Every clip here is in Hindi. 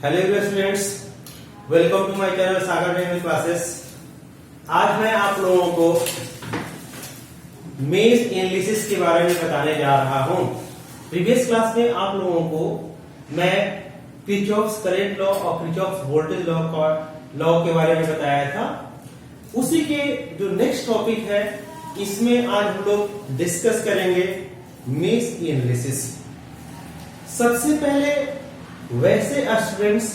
Hello students, welcome to my channel Sagar technical classes. आज मैं आप लोगों को मेश एनालिसिस के बारे में बताने जा रहा हूं। प्रीवियस क्लास में आप लोगों को मैं किरचॉफ्स करंट लॉ और किरचॉफ्स वोल्टेज लॉ के बारे में बताया था। उसी के जो नेक्स्ट टॉपिक है, इसमें आज हम लोग डिस्कस करेंगे मेश एनालिसिस। सबसे पहले वैसे स्टूडेंट्स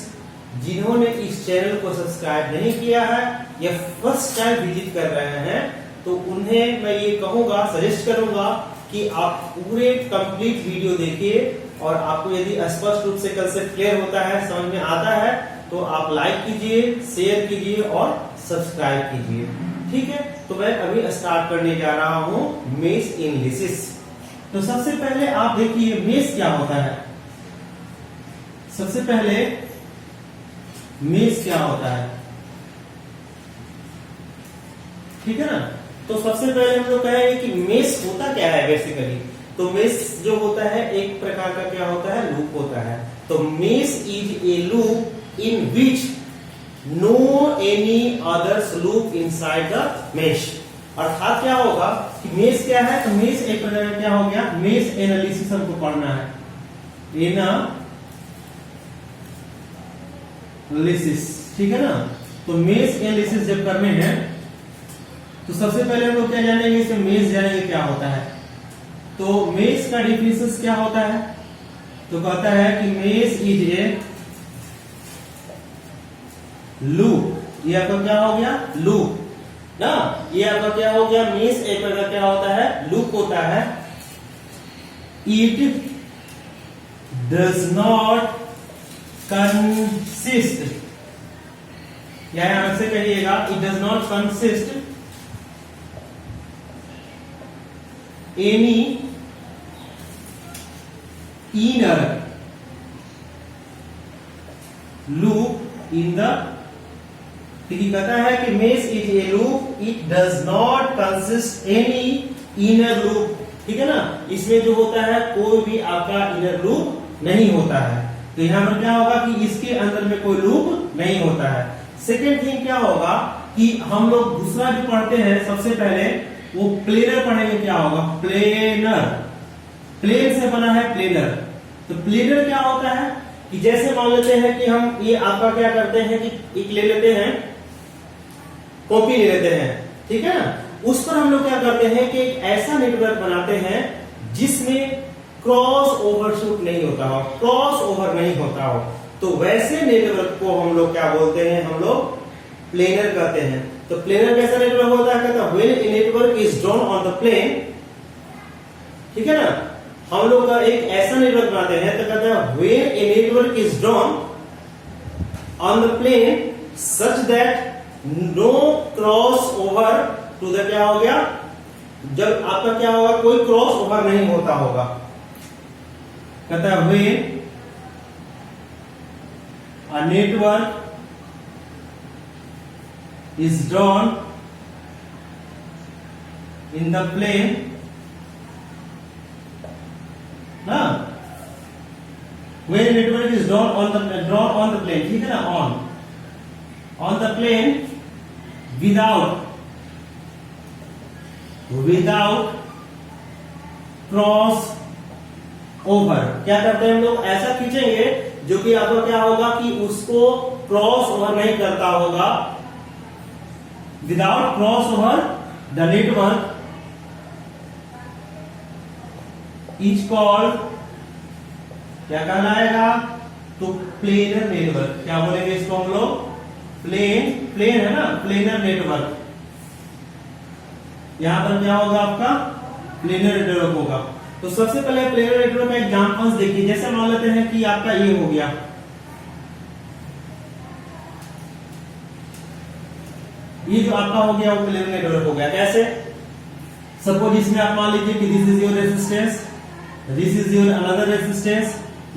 जिन्होंने इस चैनल को सब्सक्राइब नहीं किया है या फर्स्ट टाइम विजिट कर रहे हैं, तो उन्हें मैं ये कहूंगा, सजेस्ट करूंगा कि आप पूरे कंप्लीट वीडियो देखिए और आपको यदि स्पष्ट रूप से कंसेप्ट क्लियर होता है, समझ में आता है, तो आप लाइक कीजिए, शेयर कीजिए और सब्सक्राइब कीजिए। ठीक है, तो मैं अभी स्टार्ट करने जा रहा हूं मेश एनालिसिस। तो सबसे पहले आप देखिए मेश क्या होता है। सबसे पहले मेश क्या होता है, ठीक है ना। तो सबसे पहले हम लोग कहेंगे कि मेश होता क्या है बेसिकली। तो मेश जो होता है एक प्रकार का क्या होता है, लूप होता है। तो mesh is a loop in which no any others loop inside the mesh. अर्थात क्या होगा कि मेश क्या है, तो मेश एक प्रकार का क्या हो गया, मेश एनालिसिस हमको पढ़ना है, एनालिसिस, ठीक है ना। तो मेश एनालिसिस जब करने हैं तो सबसे पहले हम लोग क्या जानेंगे, इसमें मेश जानेंगे क्या होता है। तो मेश का डिफिनेशन क्या होता है, तो कहता है कि मेश इज ए लूप। ये आपका क्या हो गया, लूप ना। ये आपका क्या हो गया, मेश एक प्रकार क्या होता है, लूप होता है। इट डज नॉट कंसिस्ट, यहां से कहिएगा, it does not consist any inner loop in the. कहता है कि mesh is a loop, it does not consist any inner loop, ठीक है ना। इसमें जो होता है कोई भी आपका इनर लूप नहीं होता है। तो यहां पर क्या होगा कि इसके अंदर में कोई लूप नहीं होता है। सेकेंड थिंग क्या होगा कि हम लोग दूसरा जो पढ़ते हैं, सबसे पहले वो प्लेनर पढ़ेंगे। क्या होगा, प्लेनर, प्लेन से बना है प्लेनर। तो प्लेनर क्या होता है कि जैसे मान लेते हैं कि हम ये आपका क्या करते हैं कि एक ले लेते हैं, कॉपी ले लेते हैं, ठीक है ना। उस पर हम लोग क्या करते हैं कि एक ऐसा नेटवर्क बनाते हैं जिसमें क्रॉस ओवर शूट नहीं होता हो, क्रॉस ओवर नहीं होता हो। तो वैसे नेटवर्क को हम लोग क्या बोलते हैं, हम लोग प्लेनर कहते हैं। तो प्लेनर कैसा नेटवर्क होता है, कहता है when a network is drawn on the plane, ठीक है ना। हम लोग का एक ऐसा नेटवर्क बनाते हैं, तो कहता है when a network is drawn on the plane such that no cross over to the, क्या हो गया, जब आपका क्या होगा, कोई क्रॉस ओवर नहीं होता होगा। कहता है when a network is drawn in the plane ना, when a network is drawn on the plane, ठीक है ना, on the plane without cross over. क्या करते हैं हम लोग, ऐसा खींचेंगे जो कि आपको क्या होगा कि उसको क्रॉस ओवर नहीं करता होगा। Without cross over the network is called, क्या कहलाएगा, तो प्लेनर नेटवर्क। क्या बोलेंगे इसको हम लोग, प्लेन है ना, प्लेनर नेटवर्क। यहां पर क्या होगा, आपका प्लेनर नेटवर्क होगा। तो सबसे पहले प्लेनर नेटवर्क का एग्जांपल्स देखिए। जैसे मान लेते हैं कि आपका ये हो गया, ये जो आपका हो गया वो प्लेनर नेटवर्क हो गया। कैसे, सपोज इसमें आप मान लीजिए कि this is your resistance, this is your another resistance.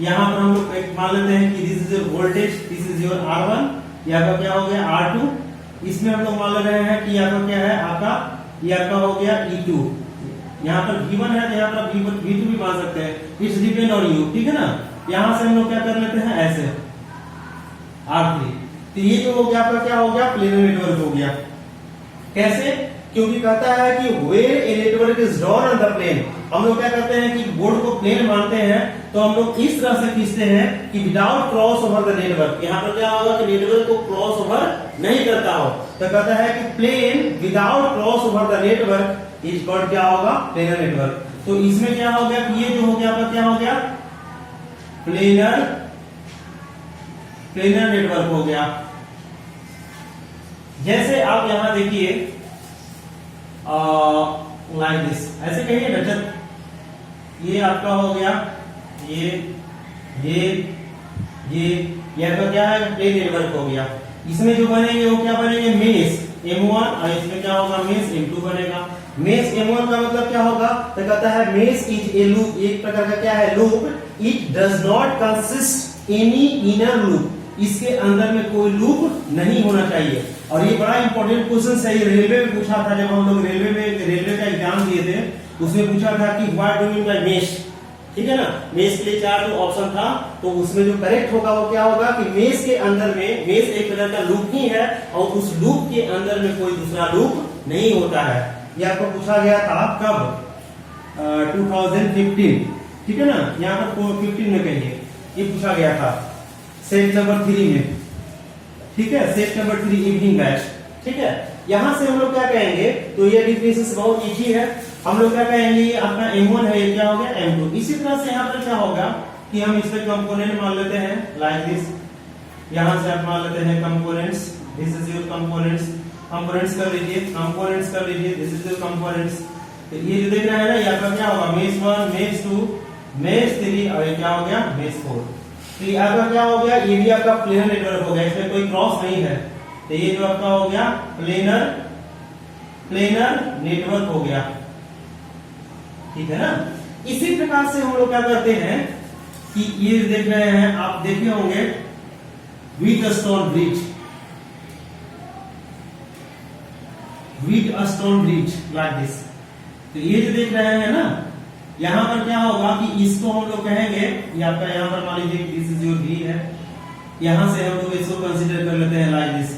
यहां पर हम लोग मान लेते हैं कि this is your voltage, this is your R1, ये आपका क्या हो गया R2। इसमें हम लोग मान ले रहे हैं कि आपका क्या है, आपका ये आपका हो गया E2। यहाँ पर V1 है तो यहाँ पर V2 भी मान सकते हैं, इट्स डिपेंड ऑन यू, ठीक है ना। यहां से हम लोग क्या कर लेते हैं, ऐसे तो ये जो हो गया आपका क्या हो गया, प्लेनर नेटवर्क हो गया। कैसे? क्योंकि कहता है कि where a network is drawn on the plane, हम लोग क्या करते हैं कि बोर्ड को प्लेन मानते हैं, तो हम लोग इस तरह से खींचते हैं कि without cross over the network. यहाँ पर क्या होगा कि नेटवर्क को क्रॉस ओवर नहीं करता हो, तो कहता है कि plane without cross over the network is called क्या होगा, प्लेनर नेटवर्क। तो इसमें क्या हो गया कि ये जो हो गया आपका क्या हो गया, प्लेनर नेटवर्क हो गया। जैसे आप यहां देखिए लाइक दिस, ऐसे कहिए बेटा, ये आपका हो गया, ये आपका क्या है, प्लेन नेटवर्क हो गया। इसमें जो बनेंगे वो क्या बनेंगे, मेश M1, और इसमें क्या होगा, मेश M2 बनेगा। मेश M1 का मतलब क्या होगा, तो कहता है मेश इज ए लूप, एक प्रकार का क्या है, loop. It does not consist any inner loop, इसके अंदर में कोई लूप नहीं होना चाहिए। और ये बड़ा इंपॉर्टेंट क्वेश्चन है, ये रेलवे में पूछा था, जब हम लोग रेलवे का एग्जाम दिए थे, उसमें पूछा था कि what do mean by mesh, ठीक है ना। मेश के लिए 4 जो ऑप्शन था, तो उसमें जो करेक्ट होगा वो क्या होगा कि मेश के अंदर में, मेश एक प्रकार का लूप ही है, और उस लूप के अंदर में कोई दूसरा लूप नहीं होता है। ये आपको पूछा गया था कब, 2015, ठीक है ना, यहाँ पर 15 में कहिए, ये पूछा गया था सेट नंबर 3 में, ठीक है, सेट नंबर 3 इवनिंग बैच, ठीक है। यहां से हम लोग क्या कहेंगे, तो ये डिफरेंस बहुत इजी है, हम लोग क्या कहेंगे, ये अपना M1 है, ये क्या हो गया M2। इसी तरह से यहाँ पर क्या होगा कि हम इसमें कंपोनेंट मान लेते हैं लाइक दिस, यहां से आप मान लेते हैं components, this is your components, components कर लीजिए, कंपोनेंट्स कर लीजिए, दिस इज योर कंपोनेंट्स। तो ये जो देख रहे हैं ना, ये आपका क्या होगा, मेश 1, मेश 2, मेश 3, और ये क्या हो गया, मेश 4। तो ये आपका क्या हो गया, ये भी आपका प्लेनर नेटवर्क हो गया, इसमें कोई क्रॉस नहीं है, तो ये जो आपका हो गया प्लेनर नेटवर्क हो गया, ठीक है ना। इसी प्रकार से हम लोग क्या करते हैं कि ये देख रहे हैं, आप देखे होंगे व्हीटस्टोन ब्रिज लाइक दिस। तो ये जो देख रहे हैं ना, यहां पर क्या होगा कि इसको हम लोग कहेंगे, ये आपका यहां पर मान लीजिए दिस इज योर V है, यहां से हम लोग इसको कंसीडर कर लेते हैं लाइक दिस,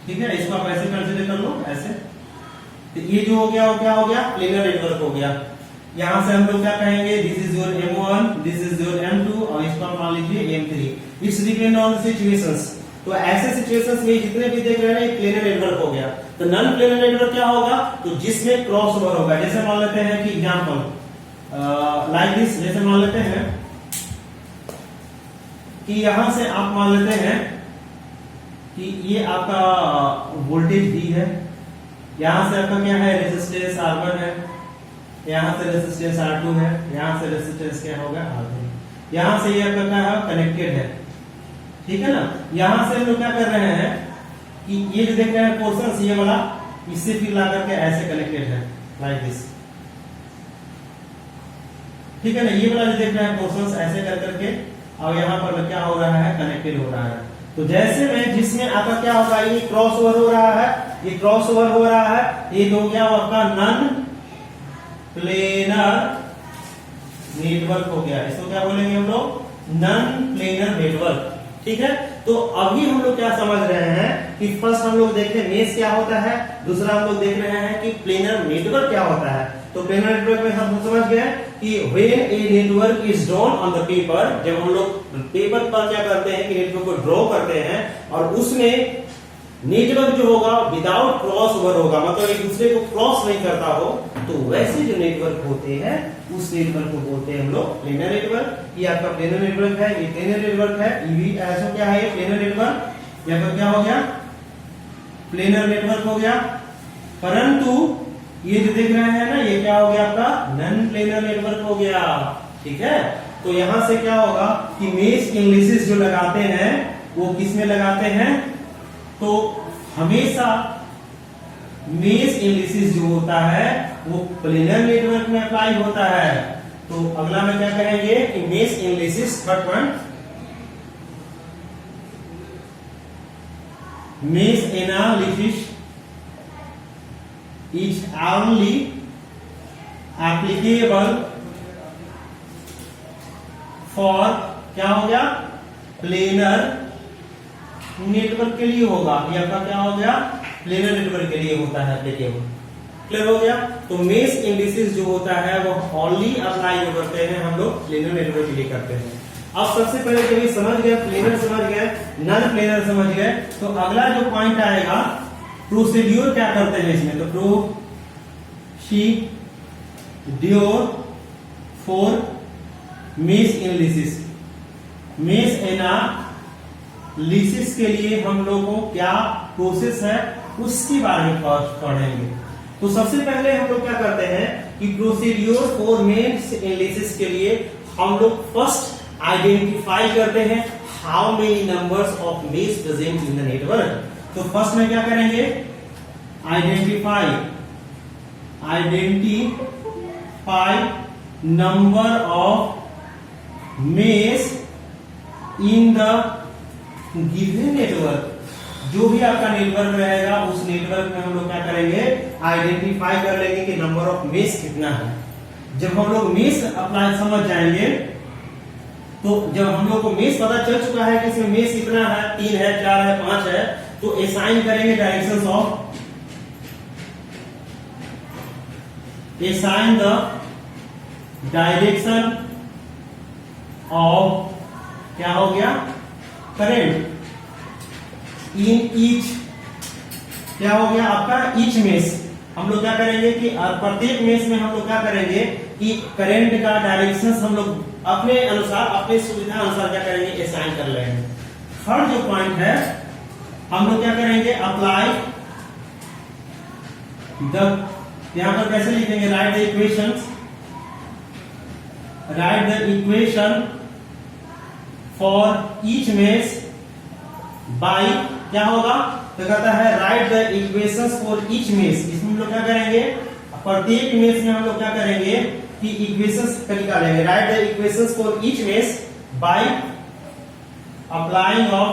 ठीक है, इसको आप ऐसे कंसीडर कर लो, ऐसे। तो ये जो हो गया वो क्या हो गया, प्लेनर नेटवर्क हो गया। यहां से हम लोग क्या कहेंगे, this is your M1, this is your M2, और इसको आप मान लीजिए M3। It's depend on the situations. तो ऐसे सिचुएशंस में जितने भी देख रहे हैं, एक प्लेनर नेटवर्क हो गया। तो नॉन प्लेनर नेटवर्क क्या होगा, तो जिसमें क्रॉस ओवर होगा। जैसे मान लेते हैं कि एग्जांपल लाइक दिस, जैसे मान लेते हैं कि यहां से आप मान लेते हैं कि ये आपका वोल्टेज V है, यहां से आपका क्या है, रेजिस्टेंस R1 है, यहां से रेजिस्टेंस R2 है, यहां से रेजिस्टेंस क्या होगा, R3, यहां से ये आपका क्या है, कनेक्टेड है, ठीक है ना। यहां से हम लोग क्या कर रहे हैं कि ये जो देख रहे हैं पोर्शन, ये वाला इससे फिर ला करके ऐसे कनेक्टेड है लाइक दिस, ठीक है ना। ये वाला जो देख रहे हैं पोर्शन ऐसे कर करके, और यहाँ पर क्या हो रहा है, कनेक्टेड हो रहा है। तो जैसे में जिसमें आपका क्या होगा, ये क्रॉस ओवर हो रहा है, ये क्रॉस ओवर हो रहा है, ये हो गया आपका नॉन प्लेनर नेटवर्क हो गया। इसको क्या बोलेंगे हम लोग, नॉन प्लेनर नेटवर्क, ठीक है। तो अभी हम लोग क्या समझ रहे हैं कि फर्स्ट हम लोग देखे मेश क्या होता है, दूसरा हम लोग देख रहे हैं कि प्लेनर नेटवर्क क्या होता है। तो प्लेनर नेटवर्क में हम समझ गए कि when a network is drawn on the paper, जब हम लोग पेपर पर क्या करते हैं कि नेटवर्क को ड्रॉ करते हैं, और उसमें नेटवर्क जो होगा विदाउट क्रॉस ओवर होगा, मतलब एक दूसरे को क्रॉस नहीं करता हो, तो वैसे जो नेटवर्क होते हैं उस नेटवर्क को बोलते हैं हम लोग प्लेनर नेटवर्क। ये आपका प्लेनर नेटवर्क है, ये प्लेनर नेटवर्क है, ये भी ऐसा क्या है, प्लेनर नेटवर्क। यहाँ पर क्या हो गया, प्लेनर नेटवर्क हो गया। परंतु ये जो देख रहे हैं ना, ये क्या हो गया आपका नॉन प्लेनर नेटवर्क हो गया, ठीक है। तो यहां से क्या होगा कि मेश एनालिसिस जो लगाते हैं वो किस में लगाते हैं, तो हमेशा मेश एनालिसिस जो होता है वो प्लेनर नेटवर्क में अप्लाई होता है। तो अगला में क्या कहेंगे कि mesh analysis, third point, mesh analysis is only applicable for क्या हो गया, प्लेनर नेटवर्क के लिए होगा, ये आपका क्या हो गया, प्लेनर नेटवर्क के लिए होता है एप्लीकेबल। क्लियर हो गया। तो मेश इंडिसेस जो होता है वो ओनली अप्लाई जो करते हैं हम लोग प्लेनर नेटवर्क के लिए करते हैं। अब सबसे पहले जब ये समझ गए, प्लेनर समझ गए, नॉन प्लेनर समझ गए, तो अगला जो पॉइंट आएगा प्रोसीड्यूर क्या करते हैं इसमें, तो procedure for mesh analysis. Mesh analysis के लिए हम लोग को क्या प्रोसेस है उसके बारे में पढ़ेंगे। तो सबसे पहले हम लोग क्या करते हैं कि प्रोसीड्यूर फॉर मेश एनालिसिस के लिए हम लोग फर्स्ट आइडेंटिफाई करते हैं how many numbers of mesh present in the network. तो फर्स्ट में क्या करेंगे, identify number of mesh in the given network. जो भी आपका नेटवर्क रहेगा उस नेटवर्क में हम लोग क्या करेंगे, आइडेंटिफाई कर लेंगे कि नंबर ऑफ मेश कितना है। जब हम लोग मेश अप्लाई समझ जाएंगे, तो जब हम लोग को मेश पता चल चुका है कि इसमें मेश कितना है, 3 है, 4 है, 5 है, तो असाइन करेंगे directions of, assign the direction of क्या हो गया, करंट इन ईच, क्या हो गया आपका ईच मेश। हम लोग क्या करेंगे कि प्रत्येक मेश में हम लोग क्या करेंगे कि करंट का डायरेक्शन हम लोग अपने अनुसार, अपने सुविधा अनुसार क्या करेंगे, असाइन कर लेंगे। थर्ड जो पॉइंट है, हम लोग क्या करेंगे, अप्लाई द, यहां पर कैसे लिखेंगे, write the equation for each mesh by, क्या होगा, तो कहता है write the equations for each mesh. इसमें हम लोग क्या करेंगे, प्रत्येक मेश में हम लोग क्या करेंगे कि इक्वेशंस निकालेंगे, right the equations for each mesh by applying of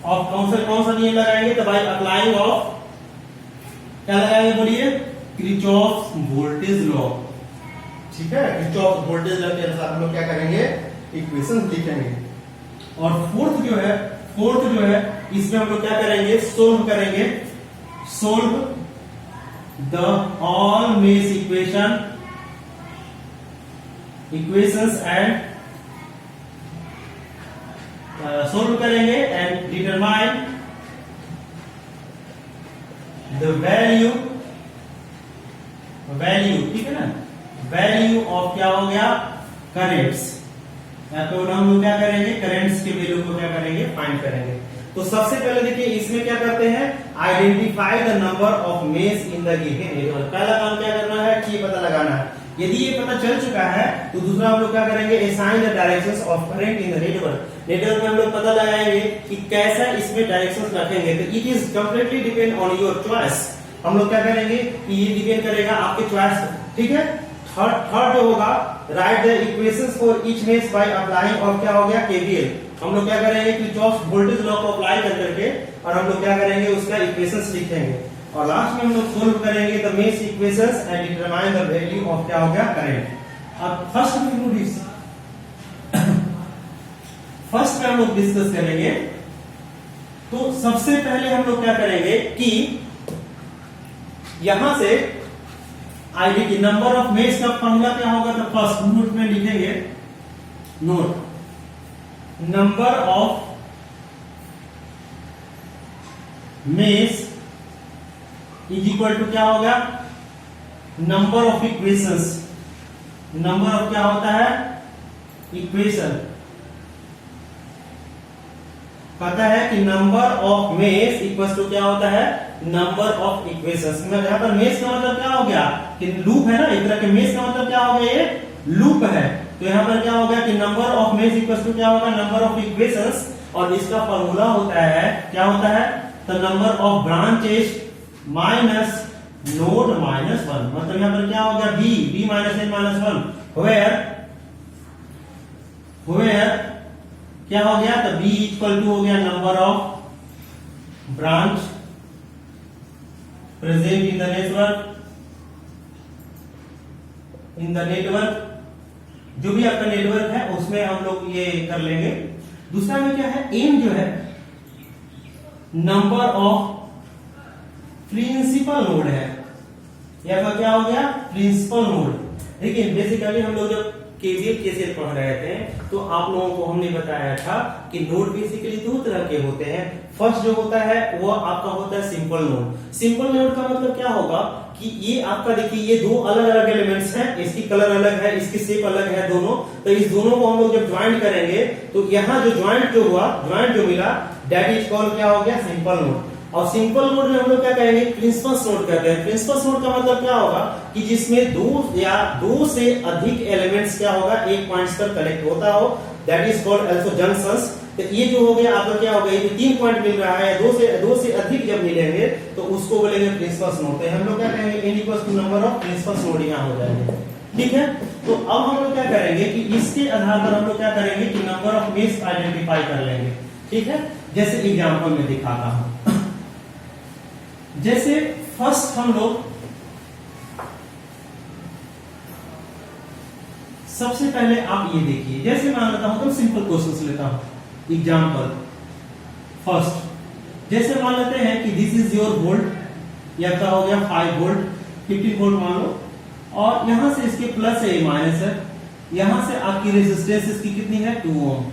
कौन सा नियम लगाएंगे, तो बाय अप्लाइंग ऑफ, क्या लगाएंगे बोलिए, किरचॉफ्स वोल्टेज लॉ। ठीक है, किरचॉफ्स वोल्टेज लॉ के अनुसार हम लोग क्या करेंगे, इक्वेशन लिखेंगे। और फोर्थ जो है इसमें हम लोग क्या करेंगे, सोल्व करेंगे, solve the all mesh equations and solve करेंगे एंड डिटरमाइन द वैल्यू, ठीक है ना, वैल्यू ऑफ क्या हो गया, करेंट्स। या तो हम लोग क्या करेंगे, करेंट्स के वैल्यू को क्या करेंगे, फाइंड करेंगे। तो सबसे पहले देखिए इसमें क्या करते हैं, identify the number of mesh in the given network. पहला काम क्या करना है कि पता लगाना है। यदि ये पता चल चुका है तो दूसरा हम लोग क्या करेंगे, assign the directions of current in the network. Network में हम लोग पता लगाएंगे कि कैसा इसमें डायरेक्शंस रखेंगे। तो it is completely depend on your choice. हम लोग क्या करेंगे कि ये डिपेंड करेगा आपके चॉइस, ठीक है। थर्ड जो होगा, right the equations for each mesh by applying, और क्या हो गया, केवीएल। हम लोग क्या करेंगे कि किरचॉफ्स वोल्टेज लॉ को अप्लाई करके और हम लोग क्या करेंगे, उसका इक्वेशंस लिखेंगे और लास्ट में हम लोग सोल्व करेंगे the mesh equations and determine the value of क्या हो गया, करंट। अब फर्स्ट में हम लोग डिस्कस करेंगे। तो सबसे पहले हम लोग क्या करेंगे कि यहां से आईडी की नंबर ऑफ मेश का फॉर्मूला क्या होगा, तो फर्स्ट नोट में लिखेंगे, note number of mesh is equal to क्या होगा, number of equations. Number of क्या होता है, इक्वेशन। पता है कि number of mesh equal to क्या होता है, नंबर ऑफ इक्वेशंस। यहाँ पर मेश का मतलब क्या हो गया कि लूप है ना, एक तरह के मेश का मतलब क्या हो गया, ये लूप है। तो यहाँ पर क्या हो गया कि number of mesh equal to क्या होगा, नंबर ऑफ इक्वेशंस। और इसका फॉर्मूला होता है, क्या होता है, तो number of branches minus node minus 1। मतलब यहाँ पर क्या हो गया, B minus N minus 1, where क्या हो गया, तो बी इक्वल टू हो गया number of branch present in the network. जो भी आपका नेटवर्क है उसमें हम लोग ये कर लेंगे। दूसरा में क्या है, एम जो है नंबर ऑफ प्रिंसिपल नोड है, या तो क्या हो गया प्रिंसिपल नोड। देखिए बेसिकली हम लोग जब केवीएल केसीएल पढ़ रहे थे तो आप लोगों को हमने बताया था कि नोड बेसिकली दो तरह के होते हैं। फर्स्ट जो होता है वो आपका होता है सिंपल नोड। सिंपल नोड का मतलब क्या होगा कि ये आपका देखिए ये दो अलग अलग एलिमेंट्स हैं, इसकी कलर अलग है, इसकी शेप अलग है दोनों, तो इस दोनों को हम लोग जब ज्वाइंट करेंगे तो यहाँ जो ज्वाइंट जो हुआ, ज्वाइंट जो मिला, दैट इज कॉल्ड क्या हो गया सिंपल नोड। और सिंपल नोड में हम लोग क्या कहेंगे प्रिंसिपल्स नोड कहते हैं। प्रिंसिपल्स नोड का मतलब क्या होगा कि जिसमें दो से अधिक एलिमेंट्स क्या होगा एक पॉइंट्स पर कनेक्ट होता हो, that is called also junctions. तो ये जो हो गया आपका क्या हो गया, ये 3 पॉइंट मिल रहा है, दो से अधिक जब मिलेंगे तो उसको बोलेंगे प्रिंसिपल्स नोड। हम लोग क्या कहेंगे n equals to number of principals node यहाँ हो जाएंगे। ठीक है, तो अब हम लोग क्या करेंगे कि इसके आधार पर हम लोग क्या करेंगे कि नंबर ऑफ मेश आइडेंटिफाई कर लेंगे। ठीक है, जैसे एग्जांपल में दिखाता हूं। जैसे फर्स्ट हम लोग सबसे पहले आप ये देखिए, जैसे मान लेता हूं तो सिंपल क्वेश्चन लेता हूं एग्जांपल फर्स्ट। जैसे मान लेते हैं कि दिस इज योर वोल्ट, या क्या हो गया 5 वोल्ट 50 वोल्ट मान लो, और यहां से इसके प्लस है माइनस है, यहां से आपकी रेजिस्टेंस इसकी कितनी है 2 ओम।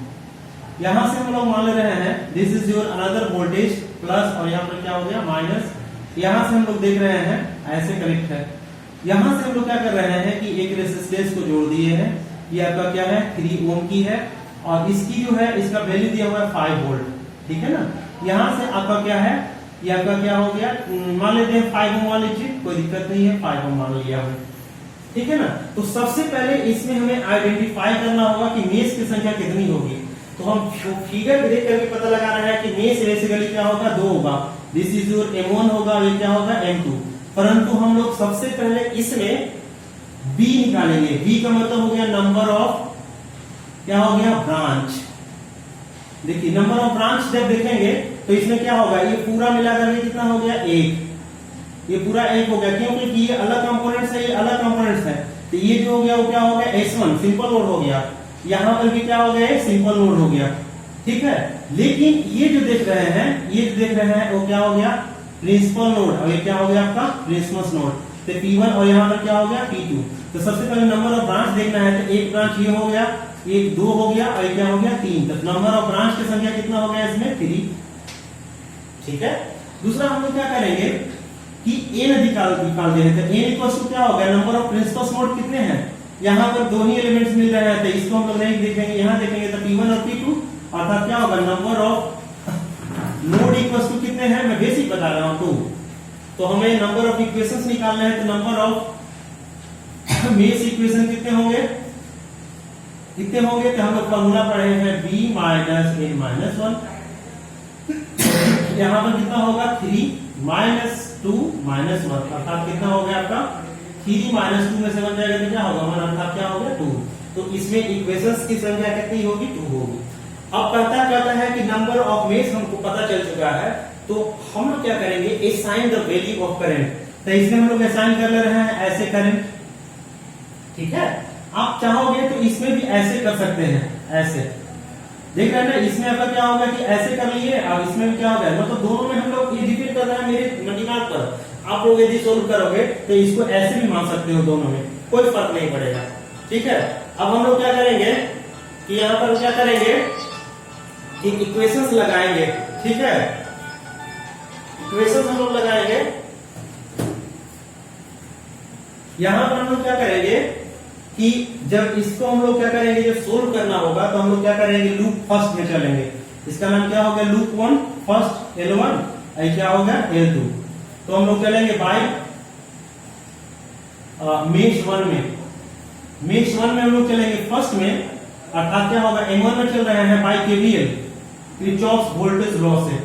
यहां से हम लोग मान ले रहे हैं this is your another voltage plus, और यहां पर क्या हो गया माइनस। यहां से हम लोग देख रहे हैं ऐसे कनेक्ट है, यहां से हम लोग क्या कर रहे हैं कि एक रेजिस्टेंस को जोड़ दिए हैं, ये आपका क्या है 3 ओम की है, और इसकी जो है इसका वैल्यू दिया हुआ है 5 वोल्ट। ठीक है ना, यहां से आपका क्या है, ये आपका क्या हो गया, मान लेते हैं 5 ओम मान लीजिए, कोई दिक्कत नहीं है 5 ओम मान लिया हमने। ठीक है ना, तो सबसे पहले इसमें हमें आइडेंटिफाई करना होगा कि मेश की संख्या कितनी होगी। तो हम फिगर देख करके पता लगा रहे हैं कि मेश बेसिकली क्या होगा 2 होगा, दिस इज योर M1 होगा, ये क्या होगा M2। परंतु हम लोग सबसे पहले इसमें B निकालेंगे। B का मतलब हो गया नंबर ऑफ क्या हो गया ब्रांच। देखिए नंबर ऑफ ब्रांच जब देखेंगे तो इसमें क्या होगा, ये पूरा मिला करके कितना हो गया 1, ये पूरा 1 हो गया, क्योंकि ये अलग कंपोनेंट्स है, ये अलग कंपोनेंट्स है। तो ये जो हो गया वो क्या हो गया S1 सिंपल नोड हो गया, यहां पर भी क्या हो गया सिंपल नोड हो गया। ठीक है, लेकिन ये जो देख रहे हैं, ये जो देख रहे हैं वो क्या हो गया प्रिंसिपल नोड, और ये क्या हो गया आपका प्रिंसिपल्स नोड। तो P1 और यहाँ पर क्या हो गया P2। तो सबसे पहले नंबर ऑफ ब्रांच देखना है, तो एक ब्रांच ये हो गया, एक 2 हो गया, और क्या हो गया 3। तो नंबर ऑफ ब्रांच की संख्या कितना हो गया इसमें 3। ठीक है, दूसरा हम लोग क्या करेंगे कि n निकाल देंगे। तो n इक्वल्स टू क्या हो गया नंबर ऑफ प्रिंसिपल्स नोड कितने हैं, यहाँ पर 2 ही एलिमेंट्स मिल रहे हैं, तो इसको हम लोग नहीं देखेंगे, यहाँ देखेंगे तो P1 और P2, अर्थात क्या होगा number of node equals to कितने हैं, मैं बेसिक बता रहा हूं 2। तो हमें नंबर ऑफ इक्वेशंस निकालना है, तो नंबर ऑफ मेश इक्वेशन कितने होंगे, कितने होंगे, तो हम लोग फॉर्मूला पढ़े हैं b माइनस n माइनस 1। यहाँ पर कितना होगा 3 माइनस 2 माइनस 1, अर्थात कितना हो गया आपका 3 माइनस 2 में से बन जाएगा तो क्या होगा 1, अर्थात क्या हो गया 2। तो इसमें इक्वेशंस की संख्या कितनी होगी 2 होगी। अब कहता है कि नंबर ऑफ मेश हमको पता चल चुका है, तो हम लोग क्या करेंगे assign the value of current. तो इसमें हम लोग असाइन कर ले रहे हैं ऐसे करंट। ठीक है, आप चाहोगे तो इसमें भी ऐसे कर सकते हैं, ऐसे देख रहे हैं ना, इसमें आपका क्या होगा कि ऐसे कर लिए, और इसमें भी क्या होगा, मतलब दोनों में हम लोग ये डिपेंड कर रहा है मेरे दिमाग पर। आप लोग यदि सोल्व करोगे तो इसको ऐसे भी मान सकते हो, दोनों में कोई फर्क नहीं पड़ेगा। ठीक है, अब हम लोग क्या करेंगे कि यहाँ पर क्या करेंगे कि इक्वेशंस लगाएंगे। ठीक है, इक्वेशंस हम लोग लगाएंगे, यहां पर हम लोग क्या करेंगे कि जब इसको हम लोग क्या करेंगे, जब सोल्व करना होगा तो हम लोग क्या करेंगे लूप फर्स्ट में चलेंगे। इसका नाम क्या हो गया लूप 1 फर्स्ट L1, और क्या हो गया L2। तो हम लोग चलेंगे बाय मेश 1 में। मेश 1 में हम लोग चलेंगे फर्स्ट में, अर्थात क्या होगा M1 में चल रहे हैं by KVL Kirchhoff's voltage law से।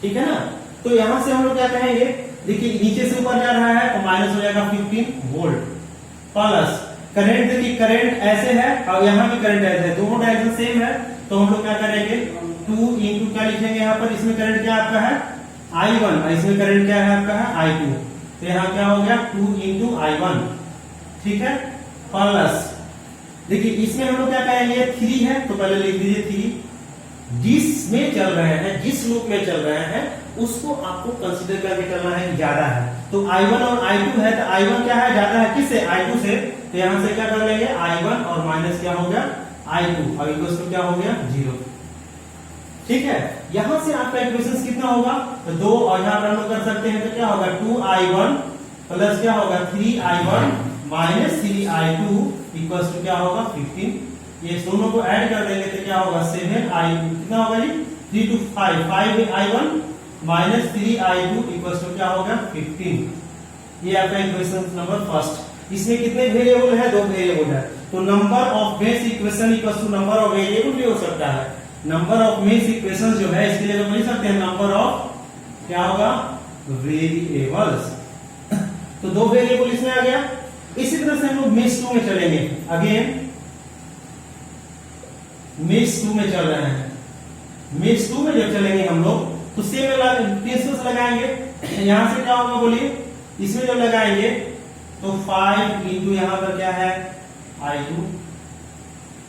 ठीक है ना, तो यहां से हम लोग क्या कहेंगे, देखिए नीचे से ऊपर जा रहा है तो माइनस हो जाएगा 15 वोल्ट प्लस करंट। देखिए करंट ऐसे है और यहाँ भी करंट ऐसे है, दोनों डायरेक्शन सेम है, तो हम लोग क्या करेंगे 2 इंटू क्या लिखेंगे यहाँ पर, इसमें करंट क्या आपका है I1 और इसमें करंट क्या है आपका है I2। तो यहाँ क्या हो गया 2 इंटू I1। ठीक है, प्लस देखिए इसमें हम लोग क्या करेंगे 3 है तो पहले लिख दीजिए जिसमें चल रहे हैं, जिस लूप में चल रहे हैं, उसको आपको कंसीडर करके चलना है कि ज्यादा है। तो I1 और I2 है, तो I1 क्या है, ज्यादा है किससे, I2 से। तो यहां से क्या कर लेंगे, I1 और माइनस क्या हो गया, I2, और इक्वल टू क्या हो गया, 0। ठीक है, यहां से आपका इक्वेशन कितना होगा, तो 2, और यहां पर हम लोग कर सकते हैं, तो क्या होगा 2I1 प्लस क्या होगा 3I1 minus 3I2 equal to क्या होगा 15। ये दोनों को ऐड कर देंगे तो क्या होगा 7I2, कितना होगा ये 3 to 5, 5I1 minus 3I2 equal to क्या होगा 15। ये आपका इक्वेशन नंबर फर्स्ट। इसमें कितने वेरिएबल है, 2 वेरिएबल है। तो number of base equation equal to number of variable भी हो सकता है। नंबर ऑफ बेस इक्वेशन जो है इसके लिए तो लिख सकते हैं नंबर ऑफ क्या होगा, वेरिएबल्स। तो 2 वेरिएबल इसमें आ गया। इसी तरह से हम लोग मेष 2 में चलेंगे। अगेन मेष 2 में चल रहे हैं। मेष 2 में जब चलेंगे हम लोग तो सेम प्रिंसिपल से लगाएंगे। यहां से क्या होगा बोलिए, इसमें जब लगाएंगे तो 5 इंटू यहां पर क्या है I2,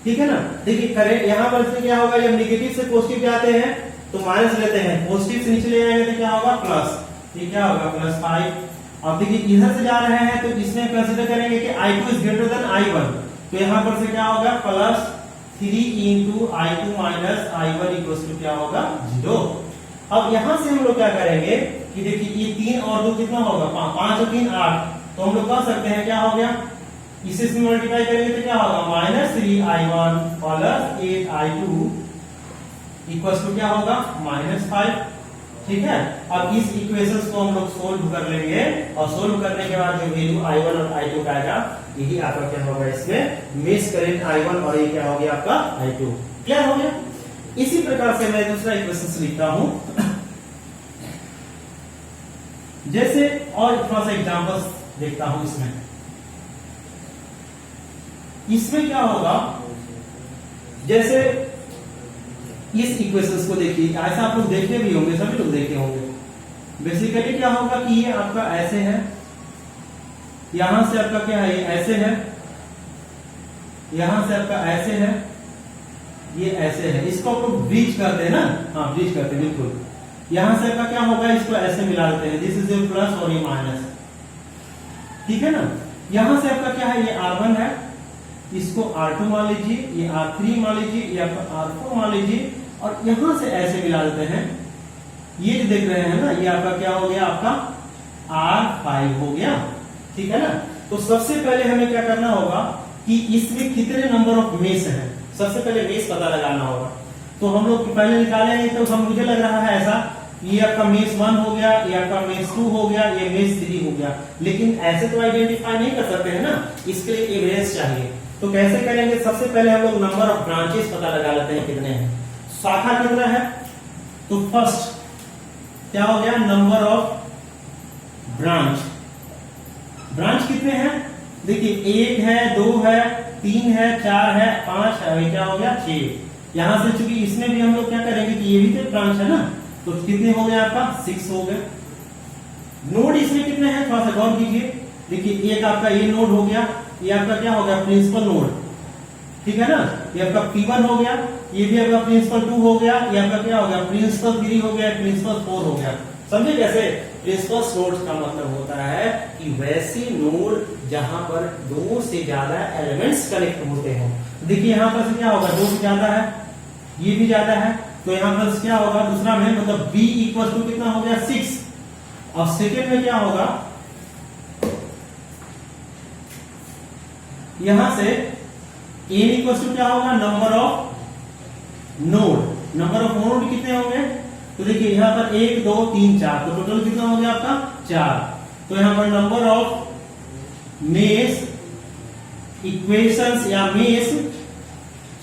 ठीक है ना। देखिए करेंट यहां पर से क्या होगा, जब नेगेटिव से पॉजिटिव जाते हैं तो माइनस लेते हैं, पॉजिटिव से नीचे ले जाएंगे तो क्या होगा प्लस, ये क्या होगा +5। अब देखिए इधर से जा रहे हैं तो इसमें कंसीडर करेंगे कि I2 is greater than I1, तो यहां पर से क्या होगा +3 into I2 minus I1 equal to क्या होगा 0। अब यहां से हम लोग क्या करेंगे कि देखिए ये 3 और 2 कितना होगा, 5 और 3 8, तो हम लोग कह सकते हैं क्या हो गया, इसे से मल्टीप्लाई करेंगे तो क्या होगा -3I1 plus 8I2 equal to क्या होगा -5। ठीक है, अब इस इक्वेशंस को हम लोग सोल्व कर लेंगे और सोल्व करने के बाद जो वैल्यू I1 और I2 का आएगा यही आपका क्या होगा, इसमें मेश करंट I1 और ये क्या हो गया आपका I2। क्लियर हो गया। इसी प्रकार से मैं दूसरा इक्वेशन लिखता हूं, जैसे और थोड़ा सा एग्जांपल्स देखता हूं। इसमें क्या होगा, जैसे इस इक्वेशंस को देखिए, ऐसा आप लोग देखे भी होंगे, सभी लोग देखे होंगे। बेसिकली क्या होगा कि ये आपका ऐसे है, यहां से आपका क्या है, ये ऐसे है, यहां से आपका ऐसे है, ये ऐसे है। इसको आप लोग ब्रिज करते हैं ना, हाँ ब्रिज करते हैं बिल्कुल। यहां से आपका क्या होगा, इसको ऐसे मिला देते हैं, दिस इज ए प्लस और ये माइनस, ठीक है ना। यहां से आपका क्या है, ये R1 है, इसको R2 मान लीजिए, ये R3 मान लीजिए, ये आपका R4 मान लीजिए, और यहां से ऐसे मिला देते हैं। ये जो देख रहे हैं ना, ये आपका क्या हो गया, आपका R5 हो गया, ठीक है ना। तो सबसे पहले हमें क्या करना होगा कि इसमें कितने नंबर ऑफ मेश हैं, सबसे पहले मेश पता लगाना होगा। तो हम लोग पहले निकालेंगे तो हम मुझे लग रहा है ऐसा, ये आपका मेश 1 हो गया, ये आपका मेश 2 हो गया, ये मेश 3 हो गया। लेकिन ऐसे तो आइडेंटिफाई नहीं कर सकते हैं ना, इसके लिए एविडेंस चाहिए। तो कैसे करेंगे, सबसे पहले हम लोग नंबर ऑफ ब्रांचेस पता लगा लेते हैं कितने हैं, शाखा कितना है। तो फर्स्ट क्या हो गया, नंबर ऑफ ब्रांच। ब्रांच कितने हैं, देखिए 1 है, 2 है, 3 है, 4 है, 5 है, क्या हो गया 6। यहां से चूंकि इसमें भी हम लोग क्या करेंगे कि ये भी तो ब्रांच है ना, तो कितने हो गए आपका 6 हो गए। नोड इसमें कितने हैं, थोड़ा सा गौर कीजिए। देखिए एक आपका ये नोड हो गया, ये आपका क्या हो गया प्रिंसिपल नोड, ठीक है ना। ये आपका P1 हो गया, ये भी आपका प्रिंसिपल 2 हो गया, ये आपका क्या हो गया प्रिंसिपल 3 हो गया, प्रिंसिपल 4 हो गया। समझे कैसे, प्रिंसिपल नोड का मतलब होता है कि वैसे नोड जहां पर 2 से ज्यादा एलिमेंट्स कनेक्ट होते हो। देखिए यहां पर से क्या होगा, 2 से ज्यादा है, ये भी ज्यादा है, तो यहां पर क्या होगा दूसरा में, मतलब B इक्वल टू कितना हो गया 6। और सेकेंड में क्या होगा, यहां से n इक्वल टू क्या होगा, number of node. Number of node कितने होंगे, तो देखिए यहां पर 1 2 3 4, तो टोटल कितना हो गया आपका 4। तो यहां पर नंबर ऑफ मेश इक्वेशंस या मेश,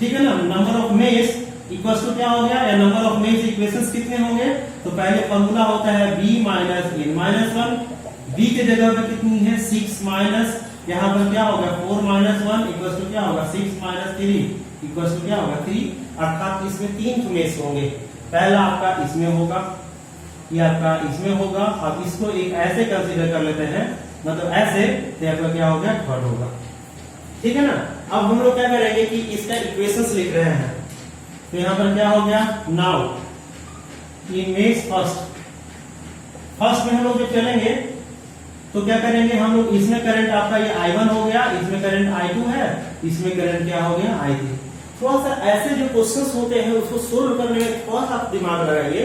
ठीक है ना, number of mesh equal to क्या हो गया, या नंबर ऑफ मेश इक्वेशंस कितने होंगे। तो पहले फॉर्मूला होता है b minus n minus 1, b के जगह पे कितनी है 6 माइनस, यहां पर क्या होगा 4 माइनस 1 इक्वल टू क्या होगा 6 माइनस 3 इक्वल टू क्या होगा 3। अर्थात इसमें 3 मेश होंगे, पहला आपका इसमें होगा, ये आपका इसमें होगा। अब इसको एक ऐसे कंसीडर कर लेते हैं, मतलब ऐसे, तो आपका क्या हो गया थर्ड होगा, ठीक है ना। अब हम लोग क्या करेंगे कि इसका इक्वेशंस लिख रहे हैं, तो यहां पर क्या हो गया, नाउ इन मेष फर्स्ट में हम लोग जब चलेंगे तो क्या करेंगे हम लोग, इसमें करंट आपका ये I1 हो गया, इसमें करंट I2 है, इसमें करंट क्या हो गया I3। थोड़ा सा ऐसे जो क्वेश्चंस होते हैं उसको सोल्व करने में थोड़ा सा दिमाग लगाइए।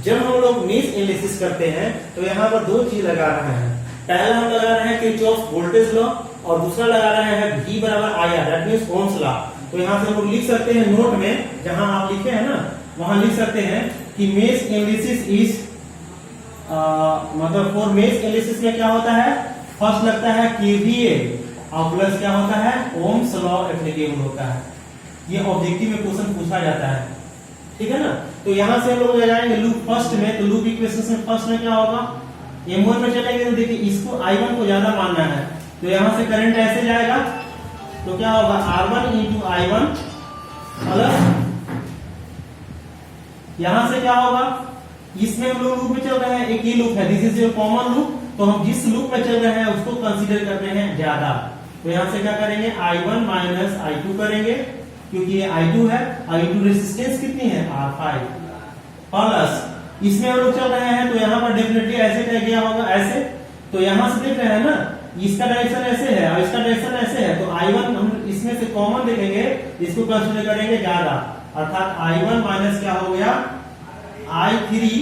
जब हम लोग मेष एनालिसिस करते हैं तो यहाँ पर दो चीज लगा रहे हैं। पहला हम लगा रहे हैं किरचॉफ वोल्टेज लॉ और दूसरा लगा रहे हैं V बराबर IR, that means Ohm's law. तो यहाँ से हम लोग लिख सकते हैं नोट में, जहां आप लिखे हैं ना वहां लिख सकते हैं कि मेष एनालिसिस इज मतलब फॉर मेष एनालिसिस में क्या होता है, फर्स्ट लगता है KVA और प्लस क्या होता है, ओम्स लॉ एप्लीकेबल होता है। ये ऑब्जेक्टिव में क्वेश्चन पूछा जाता है, ठीक है ना। तो यहां से हम लोग ले जाएंगे लूप फर्स्ट में, तो लूप इक्वेशन में फर्स्ट में क्या होगा, M1 में चलेंगे तो देखिए इसको I1 को ज्यादा मानना है, तो यहां से करंट ऐसे जाएगा तो क्या होगा R1 इंटू I1 प्लस यहां से क्या होगा, इसमें हम लोग लूप में चल रहे हैं, एक ही लूप है, this is your common loop, तो हम जिस लूप में चल रहे हैं उसको कंसीडर करते हैं ज्यादा। तो यहां से क्या करेंगे I1 माइनस I2 करेंगे, क्योंकि ये I2 है और इंटू रेजिस्टेंस कितनी है R5 प्लस इसमें हम लोग चल रहे हैं तो यहाँ पर डेफिनेटली ऐसे क्या गया होगा, ऐसे। तो यहां से देख रहे हैं ना, इसका डायरेक्शन ऐसे है और इसका डायरेक्शन ऐसे है, तो I1 हम इसमें से कॉमन देखेंगे, इसको कंसीडर करेंगे ज्यादा, अर्थात I1 माइनस क्या हो गया I3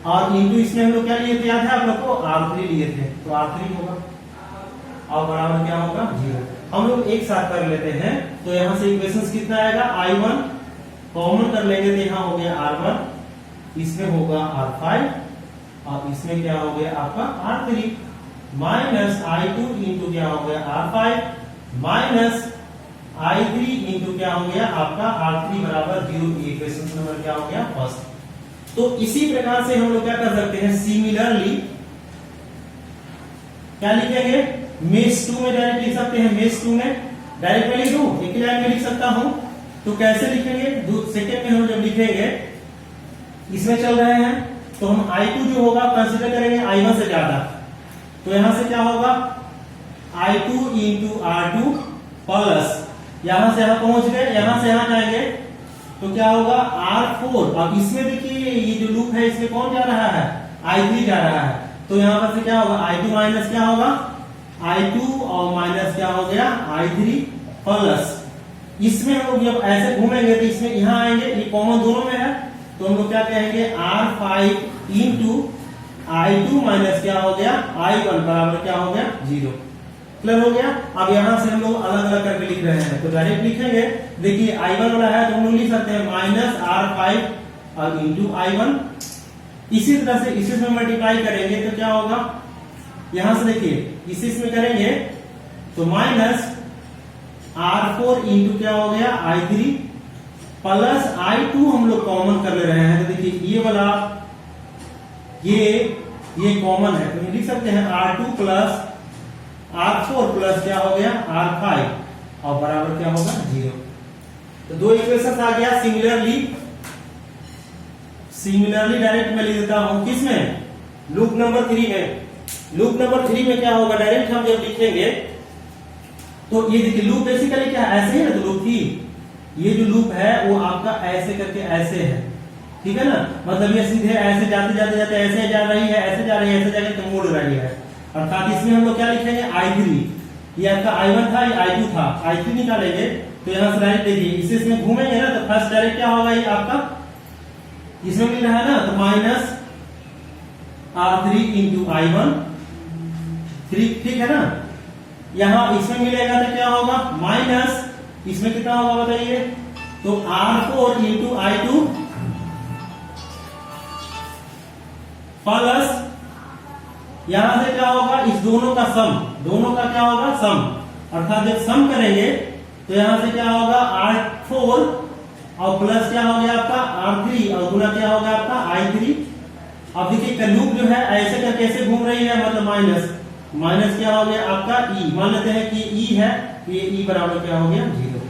और इंटू इसमें हम लोग क्या लिए थे, याद है आप लोग को, R3 लिए थे, तो R3 होगा और बराबर क्या होगा 0। हम लोग एक साथ कर लेते हैं, तो यहां से इक्वेशंस कितना आएगा, I1 कॉमन कर लेंगे तो यहां हो गया R1, इसमें होगा R5 और इसमें क्या हो गया आपका R3 माइनस I2 इंटू क्या हो गया R5 माइनस I3 इंटू क्या हो गया आपका R3 बराबर 0। इक्वेशन नंबर क्या हो गया फर्स्ट। तो इसी प्रकार से हम लोग क्या कर सकते हैं, सिमिलरली क्या लिखेंगे, मेष 2 में डायरेक्ट लिख सकते हैं, मेष 2 में डायरेक्ट में लिख दूं, एक ही लाइन में लिख सकता हूं, तो कैसे लिखेंगे, सेकेंड में हम जब लिखेंगे इसमें चल रहे हैं तो हम I2 जो होगा कंसीडर करेंगे I1 से ज्यादा, तो यहां से क्या होगा I2 इंटू R2 प्लस यहां से यहां पहुंच गए, यहां से यहां जाएंगे तो क्या होगा R4, अब इसमें देखिए ये जो लूप है इसमें कौन जा रहा है, I3 जा रहा है, तो यहां पर से क्या होगा I2 माइनस क्या होगा I2 और माइनस क्या हो गया I3 प्लस इसमें हम लोग जब ऐसे घूमेंगे तो इसमें यहां आएंगे, ये कॉमन दोनों में है, तो हम लोग क्या कहेंगे R5 इंटू I2 माइनस क्या हो गया I1 बराबर क्या हो गया 0। क्लियर हो गया। अब यहां से हम लोग अलग अलग करके लिख रहे हैं, तो डायरेक्ट लिखेंगे, देखिए I1 वाला है तो हम लोग लिख सकते हैं माइनस R5 और इंटू I1। इसी तरह से इसी में मल्टीप्लाई करेंगे तो क्या होगा, यहां से देखिए इसी में करेंगे तो माइनस R4 इंटू क्या हो गया I3 प्लस I2 हम लोग कॉमन कर ले रहे हैं, तो देखिए ये वाला ये कॉमन है, तो लिख सकते हैं R2 प्लस R4 प्लस क्या हो गया R5 और बराबर क्या होगा 0। तो दो इक्वेशन आ गया। सिमिलरली डायरेक्ट में लिख देता हूं, किसमें, लूप नंबर 3 में। लूप नंबर 3 में क्या होगा, डायरेक्ट हम जब लिखेंगे तो ये देखिए लूप बेसिकली क्या ऐसे है ना, तो लूप 3 ये जो लूप है वो आपका ऐसे करके ऐसे है, ठीक है ना, मतलब ये सीधे ऐसे जाते जाते जाते ऐसे जा रही है, ऐसे जा रही है, ऐसे जाके तो मुड़ रही है, अर्थात इसमें हम लोग क्या लिखेंगे I3, ये आपका I1 था, ये I2 था, I3 निकालेंगे तो यहां से डायरेक्ट देखिए इसे इसमें घूमेंगे ना तो फर्स्ट डायरेक्ट क्या होगा, ये आपका इसमें मिल रहा है ना, तो माइनस R3 इंटू I1 ठीक है ना, यहां इसमें मिलेगा तो क्या होगा माइनस इसमें कितना होगा बताइए, तो R4 इंटू I2 प्लस यहां से क्या होगा, इस दोनों का सम, दोनों का क्या होगा सम, अर्थात जब सम करेंगे तो यहां से क्या होगा R4 और प्लस क्या हो गया आपका R3 और गुना क्या होगा आपका I3। अब देखिए लूप जो है ऐसे का कैसे घूम रही है, मतलब माइनस क्या हो गया आपका E, मान लेते हैं कि E है तो ये E बराबर क्या हो गया 0।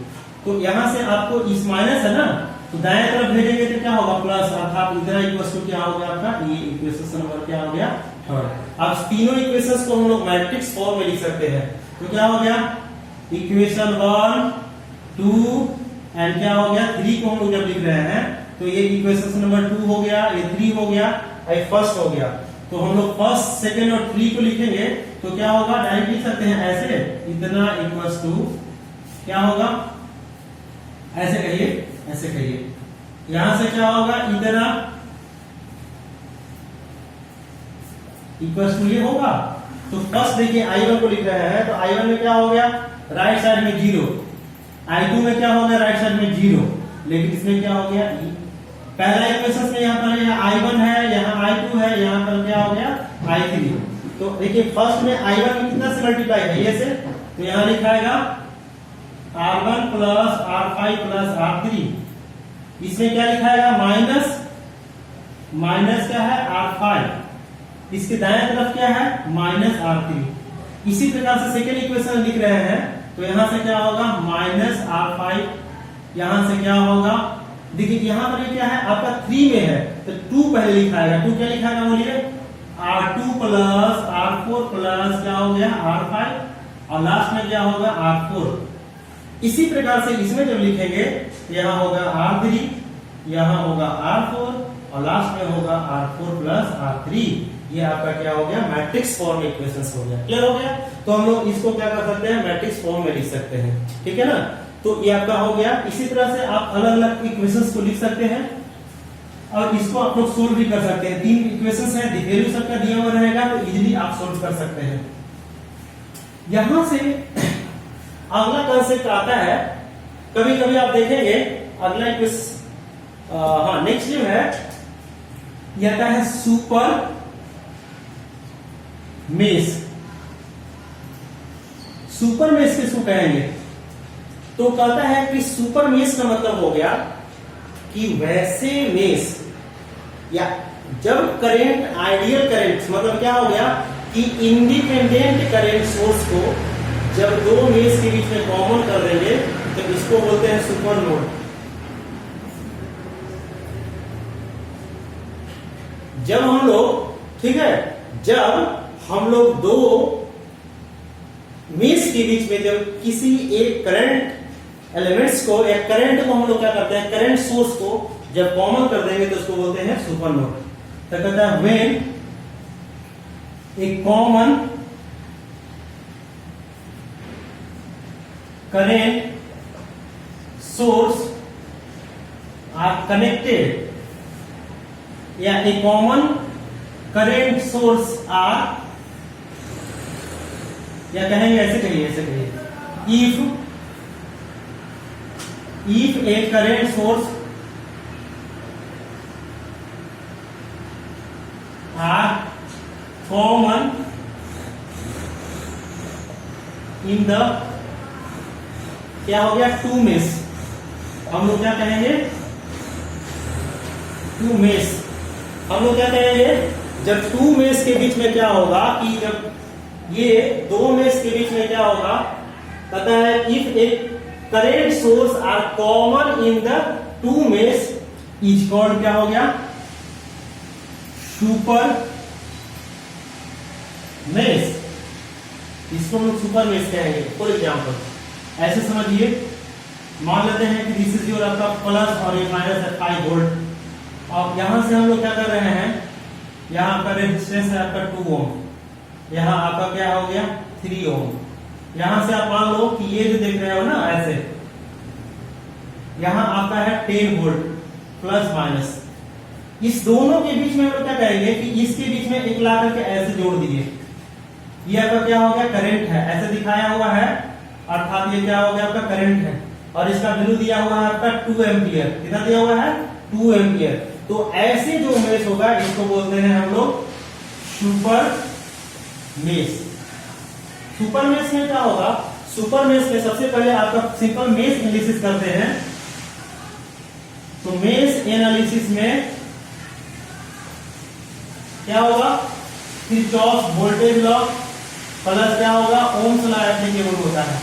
तो यहां से आपको इस माइनस है ना, तो दाएं तरफ भेजेंगे तो क्या होगा प्लस, अर्थात इतना इक्वल टू क्या हो गया आपका, ये इक्वेशन नंबर क्या हो गया थर्ड। अब तीनों इक्वेशंस को हम लोग मैट्रिक्स फॉर्म में लिख सकते हैं, तो क्या हो गया इक्वेशन 1 2 एंड क्या हो गया 3 को हम लोग जब लिख रहे हैं तो ये इक्वेशन नंबर 2 हो गया, ये 3 हो गया, ये फर्स्ट हो गया। तो हम लोग फर्स्ट, सेकंड और 3 को लिखेंगे तो क्या होगा, डायरेक्ट लिख सकते हैं ऐसे, इतना इक्वल्स टू क्या होगा, ऐसे कहिए, ऐसे कहिए, यहां से क्या होगा, इतना इक्वल्स टू ये होगा। तो फर्स्ट देखिए I1 को लिख रहे हैं तो I1 में क्या हो गया, राइट साइड में 0, I2 में क्या हो गया, राइट साइड में 0, लेकिन इसमें क्या हो गया, पहला इक्वेशन में यहाँ पर I1 है, यहाँ I2 है, यहाँ पर क्या हो गया I3। तो देखिए फर्स्ट में I1 में कितना से मल्टीप्लाई है, ये से, तो यहाँ लिखाएगा R1 plus R5 plus R3, इसमें क्या लिखाएगा माइनस, माइनस क्या है R5, इसके दाएं तरफ क्या है माइनस R3। इसी प्रकार से सेकेंड इक्वेशन लिख रहे हैं तो यहां से क्या होगा माइनस R5, यहां से क्या होगा, देखिए यहां पर क्या है आपका 3 में है तो 2 पहले लिखाएगा, 2 क्या लिखाएगा बोलिए, R2 प्लस R4 प्लस क्या हो गया R5 और लास्ट में क्या होगा R4। इसी प्रकार से इसमें जब लिखेंगे यहां होगा R3, यहां होगा R4 और लास्ट में होगा R4 प्लस R3। ये आपका क्या हो गया, मैट्रिक्स फॉर्म में इक्वेशंस हो गया, क्लियर हो गया। तो हम लोग इसको क्या कर सकते हैं, मैट्रिक्स फॉर्म में लिख सकते हैं, ठीक है ना। तो ये आपका हो गया। इसी तरह से आप अलग अलग इक्वेशंस को लिख सकते हैं और इसको आप लोग सोल्व भी कर सकते हैं। 3 इक्वेशंस है, वैल्यू सबका दिया हुआ रहेगा तो इजीली आप सोल्व कर सकते हैं। यहां से अगला कंसेप्ट आता है, कभी कभी आप देखेंगे अगला इक्वेशन, हाँ नेक्स्ट जो है यह आता है सुपर मेश। सुपर मेश किसको कहेंगे, तो कहता है कि सुपर मेश का मतलब हो गया कि वैसे मेश, या जब करंट आइडियल करंट, मतलब क्या हो गया कि इंडिपेंडेंट करंट सोर्स को जब 2 मेश के बीच में कॉमन कर देंगे तो इसको बोलते हैं सुपर नोड। जब हम लोग, ठीक है, जब हम लोग 2 मेश के बीच में जब किसी एक करंट एलिमेंट्स को या करंट को हम लोग क्या करते हैं, करंट सोर्स को जब कॉमन कर देंगे तो उसको बोलते हैं सुपर नोड। तो कहता है when a common current source are connected, या a common current source are, या कहेंगे ऐसे कहिए, ऐसे कहिए, if a current source are common in the, क्या हो गया 2 मेश, हम लोग क्या कहेंगे 2 मेश, हम लोग क्या कहेंगे जब 2 मेश के बीच में क्या होगा कि जब ये 2 मेश के बीच में क्या होगा, कहता है if a current source are common in the 2 mesh is called, क्या हो गया सुपर मेश। इसको हम लोग सुपर मेश कहेंगे। फॉर एग्जांपल ऐसे समझिए, मान लेते हैं कि दिस इज योर आपका प्लस और ये माइनस है 5 वोल्ट, और यहां से हम लोग क्या कर रहे हैं, यहां आपका रेजिस्टेंस है आपका 2 ओम, यहां आपका क्या हो गया 3 ओम, यहां से आप मान लो कि ये जो देख रहे हो ना ऐसे, यहां आपका है 10 वोल्ट प्लस माइनस, इस दोनों के बीच में हम लोग क्या कहेंगे कि इसके बीच में एक ला करके ऐसे जोड़ दीजिए, ये आपका क्या हो गया करंट है, ऐसे दिखाया हुआ है, अर्थात ये क्या हो गया आपका करंट है, और इसका वैल्यू दिया हुआ है आपका 2 एम्पियर, कितना दिया हुआ है 2 एम्पियर। तो ऐसे जो मेश होगा इसको बोलते हैं हम लोग सुपर मेश। सुपर मेश में क्या होगा, सुपर मेश में सबसे पहले आपका सिंपल मेश एनालिसिस करते हैं। तो मेश एनालिसिस में क्या होगा, किरचॉफ वोल्टेज लॉ प्लस क्या होगा ओम्स लॉ एप्लीकेबल होता है।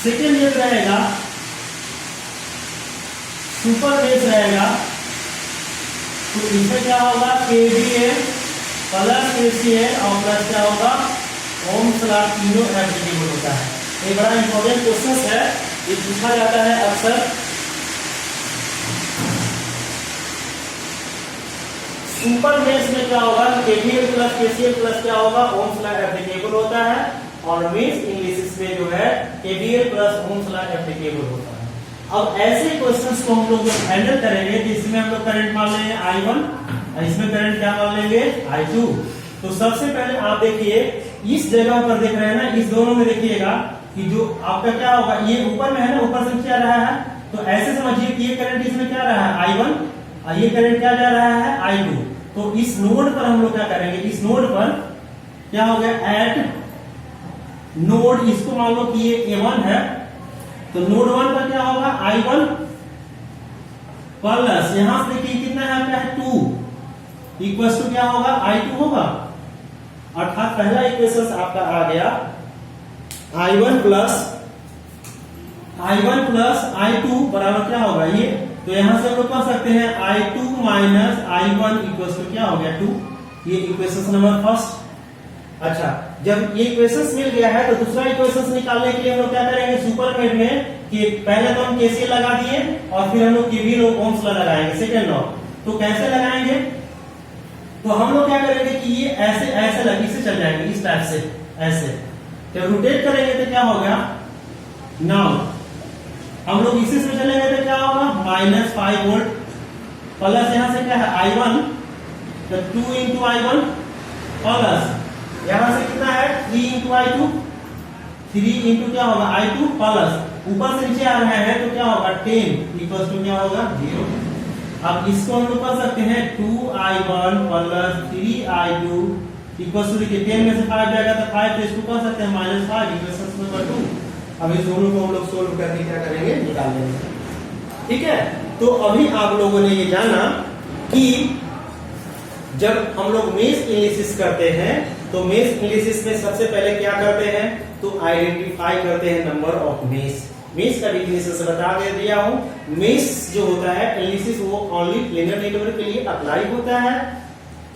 सेकेंड ये रहेगा सुपर मेश रहेगा, तो इसमें क्या होगा केवीएल प्लस केसीएल और प्लस क्या होगा ओम्स लॉ, तीनों एप्लीकेबल होता है। ये बड़ा इंपॉर्टेंट क्वेश्चन है, ये पूछा जाता है अक्सर। सुपर मेष में क्या होगा, केवीएल प्लस केसीएल प्लस क्या होगा, ओम्स लॉ एप्लीकेबल होता है, और मेष एनालिसिस में जो है KVL plus Ohm's law applicable होता है। अब ऐसे क्वेश्चंस को हम लोग जब हैंडल करेंगे, जिसमें हम लोग करंट मान लेंगे I1, इसमें करंट क्या मान लेंगे I2। तो सबसे पहले आप देखिए इस जगह पर देख रहे हैं ना, इस दोनों में देखिएगा कि जो आपका क्या होगा, ये ऊपर में है ना, ऊपर से क्या रहा है, तो ऐसे समझिए कि ये करंट इसमें क्या रहा है I1, और ये करंट क्या जा रहा है I2। तो इस नोड पर हम लोग क्या करेंगे, इस नोड पर क्या हो गया, एट नोड, इसको मान लो कि ये A1 है, तो नोड 1 पर क्या होगा I1 प्लस, यहां से देखिए कितना है आपका है 2 इक्वल टू क्या होगा I2 होगा, अर्थात पहला इक्वेशन आपका आ गया I1 प्लस I2 बराबर क्या होगा ये, तो यहां से हम लोग कर सकते हैं I2 minus I1 equal to क्या हो गया 2, ये इक्वेशन नंबर फर्स्ट। अच्छा, जब ये इक्वेशंस मिल गया है तो दूसरा इक्वेशंस निकालने के लिए हम लोग क्या करेंगे, सुपर मेड में कि पहले तो हम केसीएल लगा दिए और फिर हम लोग केवीएल और ओम्स लॉ लगाएंगे सेकंड लॉ। तो कैसे लगाएंगे, तो हम लोग क्या करेंगे कि ये ऐसे ऐसे लगी से चल जाएंगे, इस टाइप से ऐसे, जब रोटेट करेंगे तो क्या होगा, नाउ हम लोग इसी से चलेंगे तो क्या होगा -5 वोल्ट प्लस यहां से क्या है I1, तो 2 इंटू I1 प्लस यहां से कितना है 3 इंटू I2, 3 इंटू क्या होगा I2 प्लस ऊपर से नीचे आ रहे हैं तो क्या होगा 10 इक्वल टू क्या होगा 0। अब इसको हम लोग कर सकते हैं 2I1 plus 3I2 equal to, देखिए 10 में से 5 जाएगा तो 5, तो इसको कर सकते हैं -5 इक्वेशन नंबर 2। अब इस दोनों को हम लोग सोल्व करके क्या करेंगे, निकाल लेंगे, ठीक है। तो अभी आप लोगों ने ये जाना कि जब हम लोग मेश एनालिसिस करते हैं तो मेश एनालिसिस में सबसे पहले क्या करते हैं, तो आइडेंटिफाई करते हैं नंबर ऑफ मेश। मेश का डेफिनेशन से बता दिया हूं, मेश जो होता है एनालिसिस वो ओनली प्लेनर नेटवर्क के लिए अप्लाई होता है।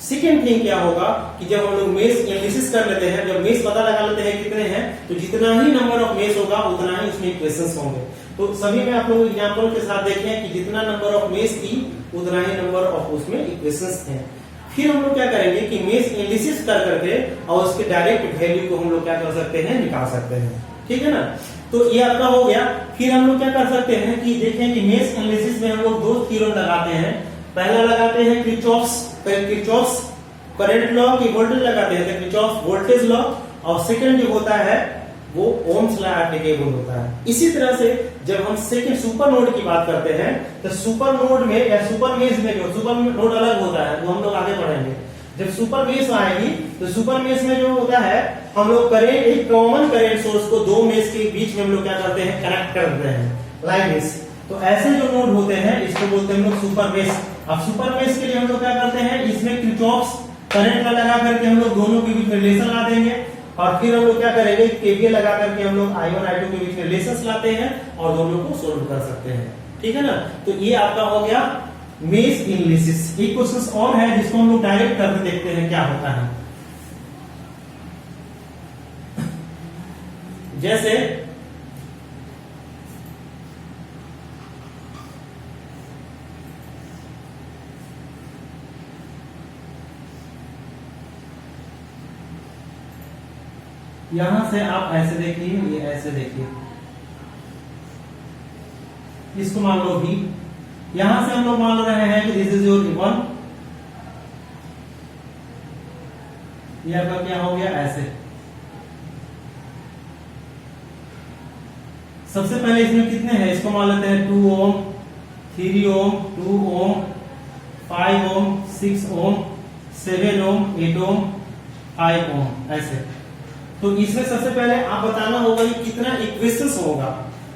सेकेंड थिंग क्या होगा कि जब हम लोग मेश एनालिसिस कर लेते हैं, जब मेश पता लगा लेते हैं कितने हैं, तो जितना ही नंबर ऑफ मेश होगा उतना ही उसमें इक्वेशंस होंगे। तो सभी में आप लोग एग्जांपल के साथ देखें कि जितना नंबर ऑफ मेश थी उतना ही नंबर ऑफ उसमें इक्वेशंस थे। फिर हम लोग क्या करेंगे कि मेश एनालिसिस कर करके और उसके डायरेक्ट वैल्यू को हम लोग क्या कर सकते हैं, निकाल सकते हैं, ठीक है ना। तो ये आपका हो गया। फिर हम लोग क्या कर सकते हैं कि देखें कि मेश एनालिसिस में हम लोग दो थ्योरम लगाते हैं। पहला लगाते हैं किरचॉफ्स करंट लॉ की वोल्टेज लगाते हैं, किरचॉफ्स वोल्टेज लॉ, और सेकंड जो होता है वो ओम्स लॉ एप्लीकेबल होता है। इसी तरह से जब हम सेकंड सुपर नोड की बात करते हैं तो सुपर नोड में या सुपर मेश में, जो सुपर नोड अलग होता है वो हम लोग आगे पढ़ेंगे। जब सुपर मेश आएगी तो सुपर मेश में जो होता है हम लोग करेंट, एक कॉमन करंट सोर्स को दो मेश के बीच में हम लोग क्या करते हैं, कनेक्ट कर देते हैं लाइक दिस। तो ऐसे जो नोड होते हैं इसको बोलते हैं हम लोग सुपर मेश। अब सुपर मेश के लिए हम लोग क्या करते हैं, इसमें किरचॉफ्स करंट लगा करके हम लोग दोनों के बीच रिलेशन ला देंगे, और फिर हम लोग क्या करेंगे केवीएल लगा करके हम लोग I1 I2 के बीच में रिलेशंस लाते हैं और दोनों को सोल्व कर सकते हैं, ठीक है ना। तो ये आपका हो गया मेश एनालिसिस। एक क्वेश्चन और है जिसको हम लोग डायरेक्ट करके देखते हैं क्या होता है। जैसे यहां से आप ऐसे देखिए, ये ऐसे देखिए, इसको मान लो भी, यहां से हम लोग मान रहे हैं कि दिस इज योर 1, ये आपका क्या हो गया ऐसे। सबसे पहले इसमें कितने हैं, इसको मान लेते हैं 2 ओम, 3 ओम, 2 ओम, 5 ओम, 6 ओम, 7 ओम, 8 ओम, 5 ओम ऐसे। तो इसमें सबसे पहले आप बताना होगा कि कितना इक्वेशंस होगा।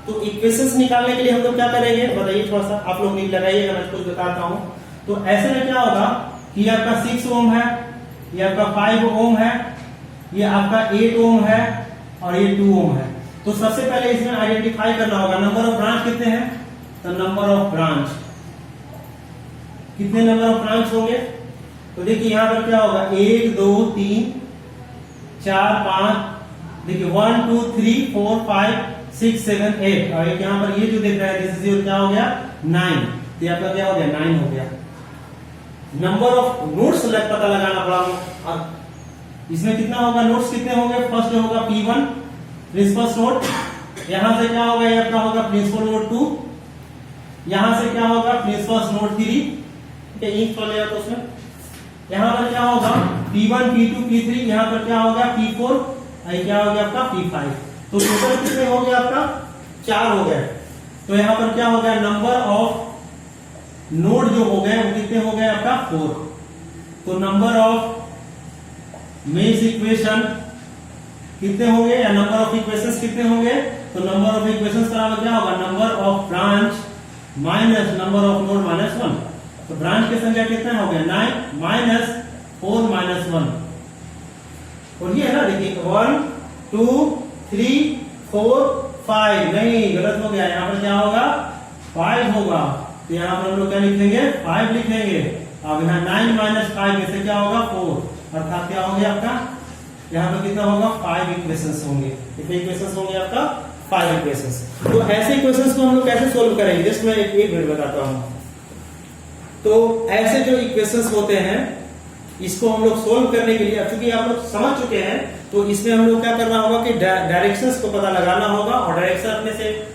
तो इक्वेशंस निकालने के लिए हम लोग क्या करेंगे, बताइए थोड़ा सा आप लोग लगाइएगा, मैं कुछ बताता हूं। तो ऐसे में क्या होगा कि आपका 6 ओम है, ये आपका 5 ओम है, ये आपका 8 ओम है और ये 2 ओम है। तो सबसे पहले इसमें आइडेंटिफाई करना होगा नंबर ऑफ ब्रांच कितने हैं, तो नंबर ऑफ ब्रांच, कितने नंबर ऑफ ब्रांच होंगे। तो देखिए यहां पर क्या होगा 1 2 3 4 5 देखिए 1 2 3 4 5 6 7 8 और एक यहाँ पर ये जो देख रहा है दिस इज क्या हो गया 9, तो आपका क्या हो गया 9 हो गया। नंबर ऑफ नोट्स पता लगाना पड़ा। अब इसमें कितना होगा नोट्स कितने होंगे, फर्स्ट जो होगा P1 प्रिंसिपल नोट, यहां से क्या होगा ये अपना होगा प्रिंसिपल नोट 2, यहां से क्या होगा प्रिंसिपल नोट 3, ठीक है इंक वाले तो उसमें यहां पर क्या होगा P1 P2 P3, यहां पर क्या होगा P4 और क्या हो गया आपका P5। तो टोटल कितने हो गया आपका 4 हो गए। तो यहां पर क्या हो गया नंबर ऑफ नोड जो हो गए वो कितने हो गए आपका 4। तो नंबर ऑफ मेश इक्वेशन कितने होंगे या नंबर ऑफ इक्वेशंस कितने होंगे, तो नंबर ऑफ इक्वेशंस बराबर क्या होगा number of branch minus number of node minus 1। तो ब्रांच की संख्या कितना हो गया 9 माइनस 4 माइनस 1, और ये है ना देखिए 1 2 3 4 5, नहीं गलत हो गया, यहाँ पर क्या होगा 5 होगा, तो यहाँ पर हम लोग क्या लिखेंगे 5 लिखेंगे। अब यहाँ 9 माइनस 5 में से क्या होगा 4, अर्थात क्या हो गया आपका यहाँ पर कितना होगा 5 इक्वेशंस होंगे। कितने इक्वेशंस होंगे आपका 5 इक्वेशंस। तो ऐसे इक्वेशंस को हम लोग कैसे सोल्व करेंगे, जस्ट मैं एक मिनट बताता हूं। तो ऐसे जो इक्वेशंस होते हैं इसको हम लोग सोल्व करने के लिए, अब चूंकि आप लोग समझ चुके हैं तो इसमें हम लोग क्या करना होगा कि डायरेक्शंस को पता लगाना होगा, और डायरेक्शन अपने से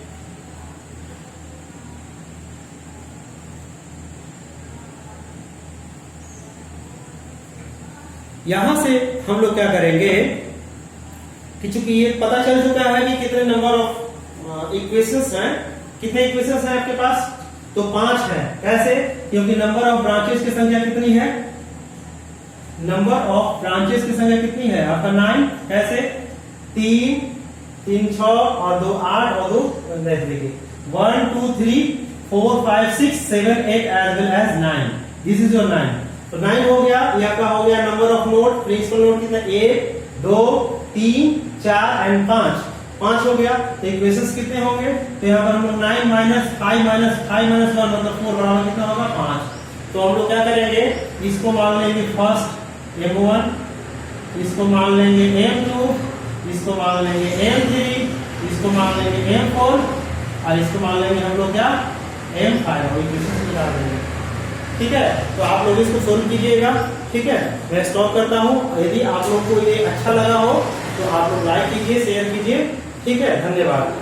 यहां से हम लोग क्या करेंगे कि चूंकि ये पता चल चुका है कि कितने नंबर ऑफ इक्वेशंस हैं, कितने इक्वेशंस हैं आपके पास, तो 5 है। कैसे, क्योंकि नंबर ऑफ ब्रांचेस की संख्या कितनी है, नंबर ऑफ ब्रांचेस की संख्या कितनी है आपका 9। कैसे 3 3 6 और 2 8 और 2 देखिए 1 2 3 4 5 6 7 8 as well as 9, this is your 9। तो 9 हो गया, ये आपका हो गया number of node, principal node कितना 1 2 3 4 एंड 5 हो गया। तो इक्वेशंस कितने होंगे, तो यहाँ पर हम लोग 9 माइनस 5 माइनस 5 माइनस 1 मतलब 4 बराबर कितना होगा 5। तो हम लोग क्या करेंगे, इसको मान लेंगे फर्स्ट M1, इसको मान लेंगे M2, इसको मान लेंगे M3, इसको मान लेंगे M4 और इसको मान लेंगे हम लोग क्या M5 और इक्वेशंस निकाल देंगे। ठीक है, तो आप लोग इसको सोल्व कीजिएगा। ठीक है, मैं स्टॉप करता हूं। यदि आप लोग को ये अच्छा लगा हो तो आप लोग लाइक कीजिए, शेयर कीजिए। ठीक है, धन्यवाद।